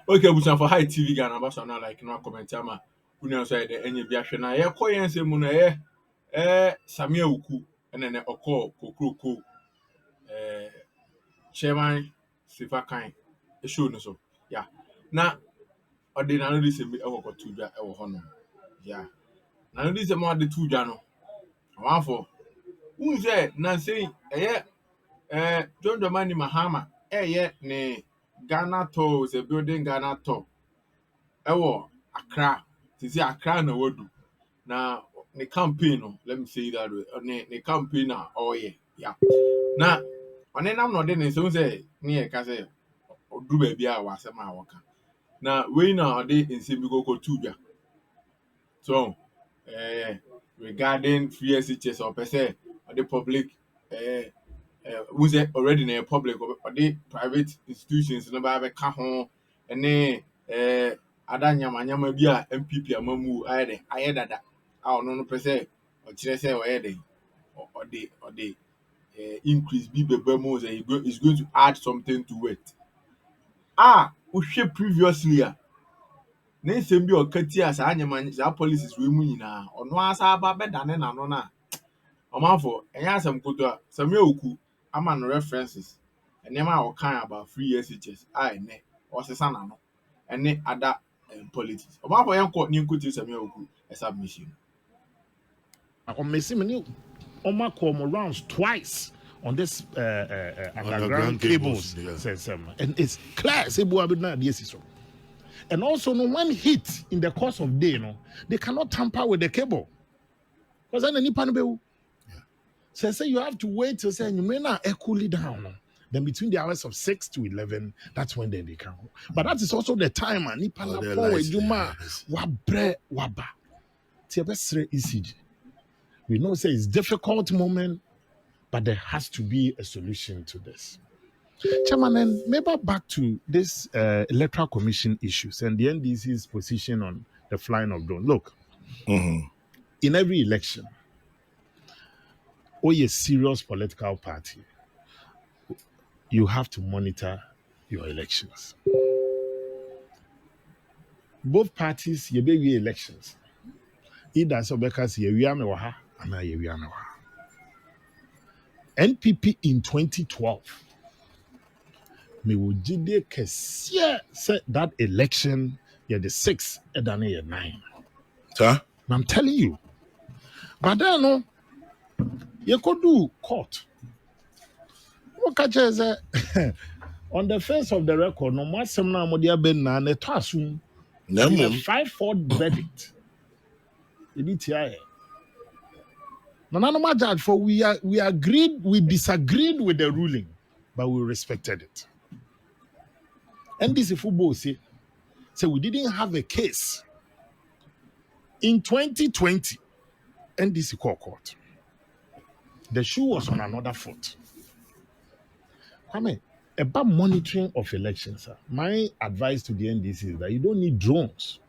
Okay, we for high TV Ghana, but now like no comment ama. We know say the any bi ahwe na ye koyen se mu no Sammy Awuku and then oko kokroko chairman Sifa kan e show no so. Yeah. Na odi na no dis bi e woko tuja e wo hono. Yeah. Na no dis mo ade tuja no. One for who say na say John Dramani Mahama ne Ghana tour is a building Ghana tour. Ewo Accra. Sisi Accra na wadu. Na the campaign no, let me say that way. The campaign na oh yeah. Na ɔne nam na ɔde ne nsɛm sɛ ne yɛ ka sɛ ɔduru baabi a wasɛm a wɔka. Na wei na ɔde nsɛm bi kɔkɔ tu dwa. So regarding free SHS ɔpɛ sɛ ɔde public who say already na public or the private institutions no ba bɛka ho ne ada nyama bi a MPP amamu ayɛ dada a ɔno no pɛ sɛ ɔkyerɛ sɛ ɔyɛ den ɔde increase bi bɛba mu sɛ is going to add something to it wohwɛ previously a ne nsɛm bi a ɔka ti a saa nyama saa policies wei mu nyinaa ɔno asa aba bɛdane n'ano na ɔmanfo ɛnyɛ asɛm koto a Sammy Awuku ama no references nneɛma a ɔkan about free SHS ɛnɛ ɔsesa n'ano ɛne other politics ɔmanfo yɛnkɔ ne nkotie Sammy Awuku submission on Messi on rounds twice on this underground cables, yes. And it's clear and also no one hit in the course of day they cannot tamper with the cable because then any panel so say you have to wait to say you may not cool it down. Then between the hours of 6 to 11, that's when they can go. But that is also the time and we know say it's difficult moment, but there has to be a solution to this. Chairman, and maybe back to this electoral commission issues and the NDC's position on the flying of drone. Look, in every election, or a serious political party, you have to monitor your elections. Both parties, you be elections. Either so because you are NPP in 2012. Me would say that election, you're the 6th and then you're 9. Sir? I'm telling you. But then, no, you could do court. What catch is on the face of the record, no more seminar modia ben na ne to asum. No more 5-4 verdict. No judge for we disagreed with the ruling, but we respected it. NDC football say we didn't have a case in 2020. NDC court. The shoe was on another foot. About monitoring of elections, sir. My advice to the NDC is that you don't need drones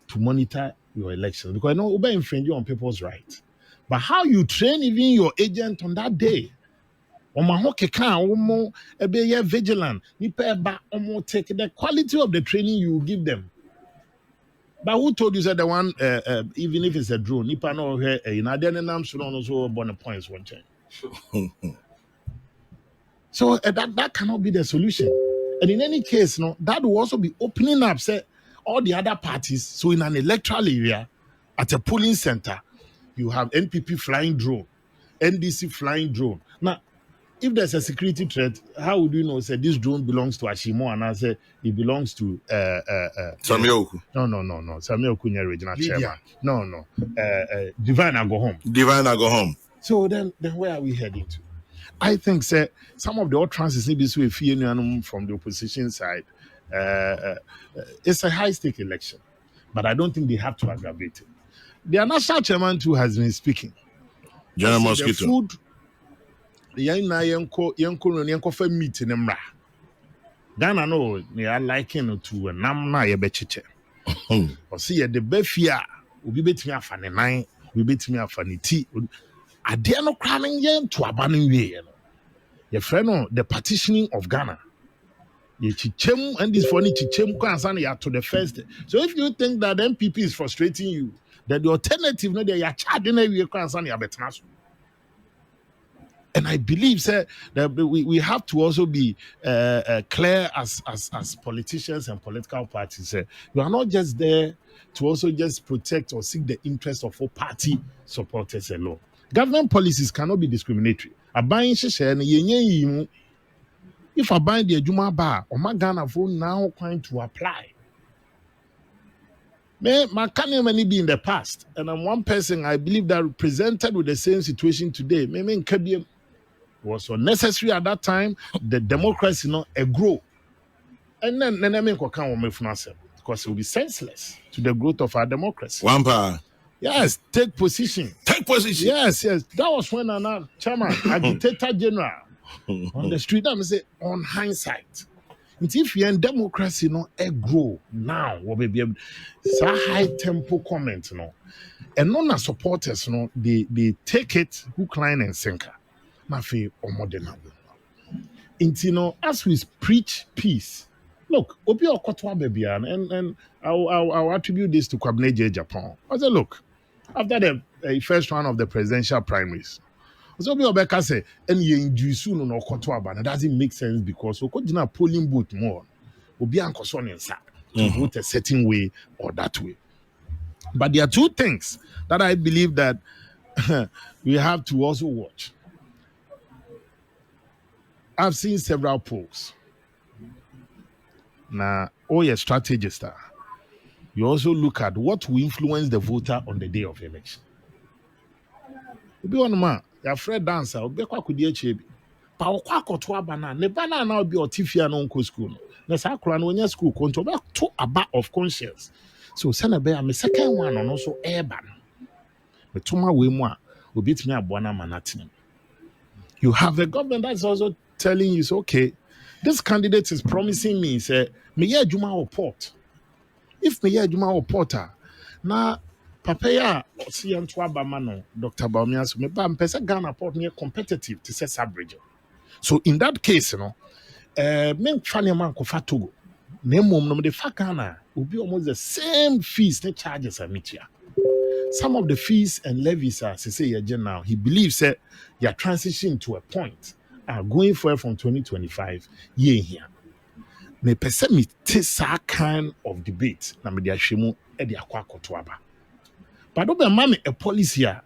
to monitor your elections because I know Uber infringe on people's rights. But how you train even your agent on that day? Be vigilant. Take the quality of the training you give them. But who told you that the one, even if it's a drone, Nipa no here, also points one change. So that cannot be the solution. And in any case, that will also be opening up, say, all the other parties. So in an electoral area, at a polling center, you have NPP flying drone, NDC flying drone. Now, if there's a security threat, how would you know? Say this drone belongs to Ashimo, and I say it belongs to Sammy Awuku. No. Sammy Awuku, regional chairman. No. Divine, I go home. So then where are we heading to? I think, say, some of the utterances need to be from the opposition side. It's a high-stake election, but I don't think they have to aggravate it. The national chairman too has been speaking. General Mosquito. The food, yanko for meat in Emra. Ghana no, they are liking to a namna yebechiche. Or see the befia, we bet me a funny nine, we bet me a funny tea. I dare no cramming yen to abandon way. Your friend, the partitioning of Ghana. And this funny chichem to the first. So if you think that MPP is frustrating you, that the alternative no they are charging every better. And I believe, sir, that we have to also be clear as politicians and political parties. You are not just there to also just protect or seek the interest of all party supporters alone. Government policies cannot be discriminatory. If I buy the Juma bar or my Ghana phone now going to apply. My can many be in the past, and I'm one person I believe that presented with the same situation today. Maybe was unnecessary at that time. The democracy grow, and then I mean because it will be senseless to the growth of our democracy. One power. Yes, take position. Take position. Yes. That was when an chairman, agitator general on the street. I'm say on hindsight. If you're in democracy, grow now, what be able high tempo comment, and non supporters, they take it hook, line, and sinker. Mafi or modern. As we preach peace, look, Obi Okotwa baby, and I'll attribute this to Kwabene Japan. I said, look, after the first round of the presidential primaries. So Obi Obeka say, and you induce no Okotwa, but it doesn't make sense because we could not polling booth more. Obi Ankoson inside to vote a certain way or that way. But there are two things that I believe that we have to also watch. I've seen several polls. Now, you're a strategist. You also look at what will influence the voter on the day of election. Obi one man, your friend dancer, Obi kwa kudi echebi. Pa okwa kotoa bana, ne bana na obi otifia no nko school. Na sa akra no nya school konto be to aba of conscience. So send be am second one no so eba no. Me tuma we mu a obi timi aboa na manatene. You have a government that's also telling you, so, okay, this candidate is promising me, say, me ye juma or port. If me ye juma or porter, na papaya si antwa bamano, Dr. Baumias, me ba mpesa Ghana port near competitive to say Sabridge. So in that case, men fani man ko fatogo. Nemom no de fa Ghana will be almost the same fees they charges a metia. Some of the fees and levies are say now. He believes that you are transitioning to a point going forward from 2025 year here. Me pese me this kind of debate na me dia hwemu e dia kwa kotoaba. But obe mama a policy a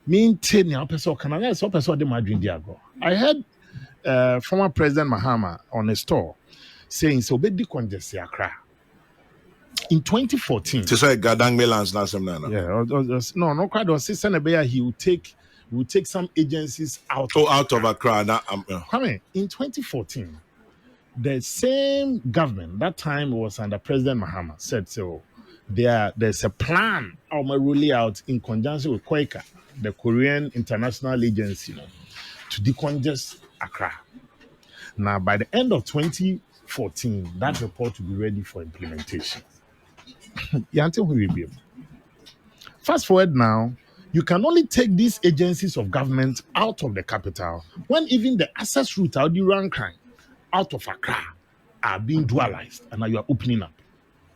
maintain your person can I so person de madwin dia go. I heard former President Mahama on a store saying so be decongest Accra. In 2014, to say Gadang Melans last time. No, quite was he will take some agencies out. Out of Accra. In 2014, the same government that time was under President Mahama said so. There's a plan of rolling out in conjunction with Quaker, the Korean International Agency, to decongest Accra. Now, by the end of 2014, that report will be ready for implementation. Fast forward now, you can only take these agencies of government out of the capital when even the access route out the rank out of Accra are being dualized and now you are opening up.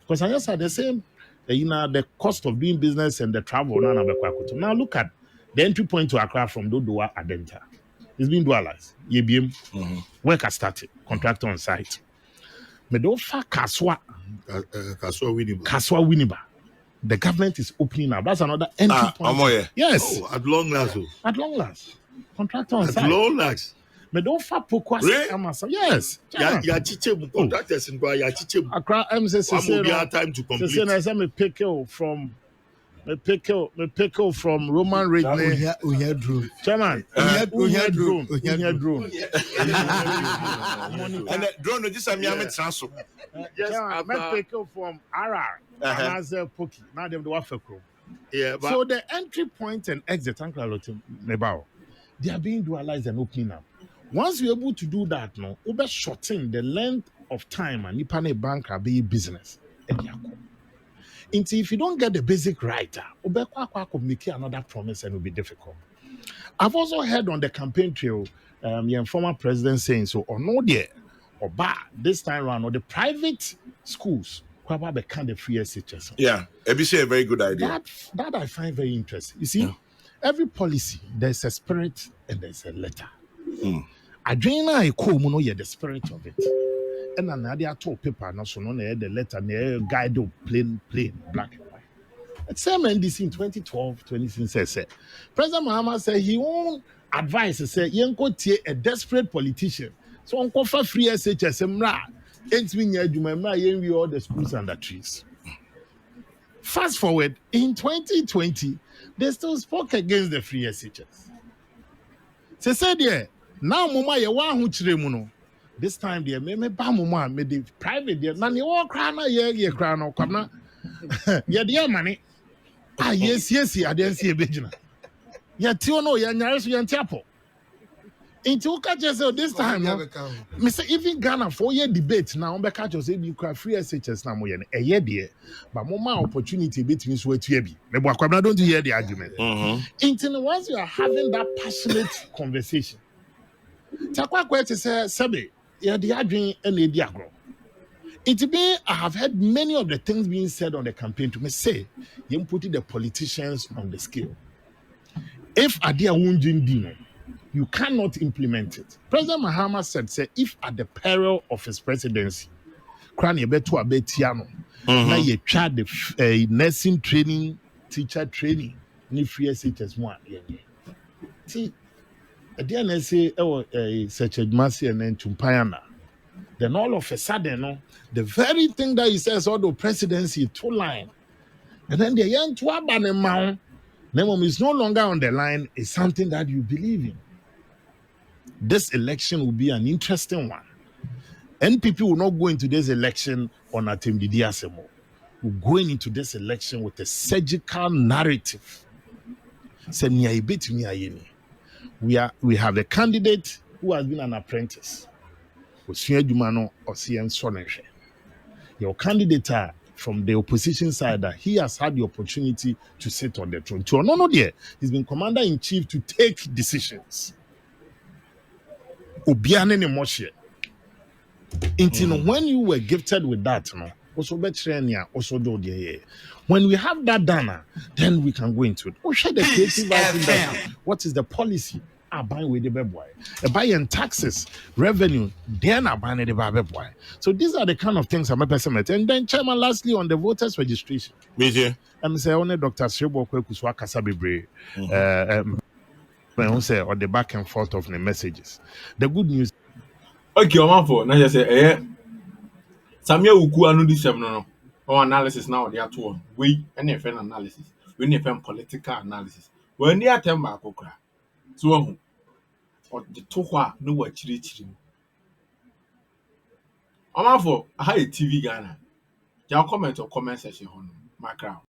Because I just had the same, the cost of doing business and the travel. Now look at the entry point to Accra from Dodowa Adenta. It's been dualized. Work has started, contractor on site. Medofa Kaswa Winiba. The government is opening up. That's another entry point. Yes. At long last. At long last. Contractor on site. At long last. Medofa Pokwa. Yes. Ya chiche contractors in ya chiche. Accra MCC. Time to complete. Me pickle from Roman Regne. Chairman, we had drone. And drone just a me transfer. Yes, me pickle from RR. And Poki. Now them the Wafekro. Yeah, so the entry point and exit they are being dualized and opening up. Once you're able to do that, over shorten the length of time and Nipane bank are be business. If you don't get the basic right, make another promise and it will be difficult. I've also heard on the campaign trail, your former president saying so, or no, there, Oba this time around or the private schools kwaba be kind of free SHS. Yeah, Ebisi a very good idea. That I find very interesting. You see, every policy there's a spirit and there's a letter. Adwena e ko mu no ye the spirit of it. And another to paper no so no the letter na guide plain black and white. At same NDC in 2012, 2016 said President Mahama said he won't advise say yenko tie a desperate politician. So on for free SHS mra entimi nya adwuma mra yenwi all the schools under trees. Fast forward in 2020, they still spoke against the free SHS. They said yeah, now mama ye wa hu chire mu no. This time there me ba mama me the private there na ne wo kra na ye kra no kwamna ye dey money. Ah yes I didn't see a bejina. Ya ti ono ya nyare so ya ntiapo. Inti wo catch say this time no. Me say even Ghana 4-year debate now on be catch say be free SHS na mo ye no. Eye de but mama opportunity between so atua bi. Me bo akwabna don't hear the argument. Inti once you are having that passionate conversation. Takwa kwete say Sammy ya the adwin and edi agro. I have heard many of the things being said on the campaign to me say, you put the politicians on the scale. If Adia Wunjin you cannot implement it. President Mahama said, say, if at the peril of his presidency, Krani Betu Abetiano, now you try the nursing training, teacher training, ni free SHS one. See, Adia say, such a mercy and then Chumpayana. Then all of a sudden, no, the very thing that he says, all the presidency, two line. And then the young Twaban Nemom is no longer on the line, is something that you believe in. This election will be an interesting one. NPP will not go into this election on a Atem Didi Asemo. We're going into this election with a surgical narrative. We have a candidate who has been an apprentice. Your candidate from the opposition side that he has had the opportunity to sit on the throne. He's been commander-in-chief to take decisions. When you were gifted with that, when we have that done, then we can go into it. The creative what is the policy? Buying with the boy, buying taxes, revenue, then buying the boy. So these are the kind of things I'm a person. And then, Chairman, lastly, on the voters registration. I'm saying, Dr. Srebo Kwekuswa Kasabibre, say on the back and forth of the messages. The good news. Okay, I'm for now. Just say, Sammy Awuku anu di 7 no. Our analysis now they are two. We NFN analysis. We NFN political analysis. When they attempt back okra. So or the tohwa no wa chiri. I'm for a TV Ghana. Your comment or comment section on my crowd.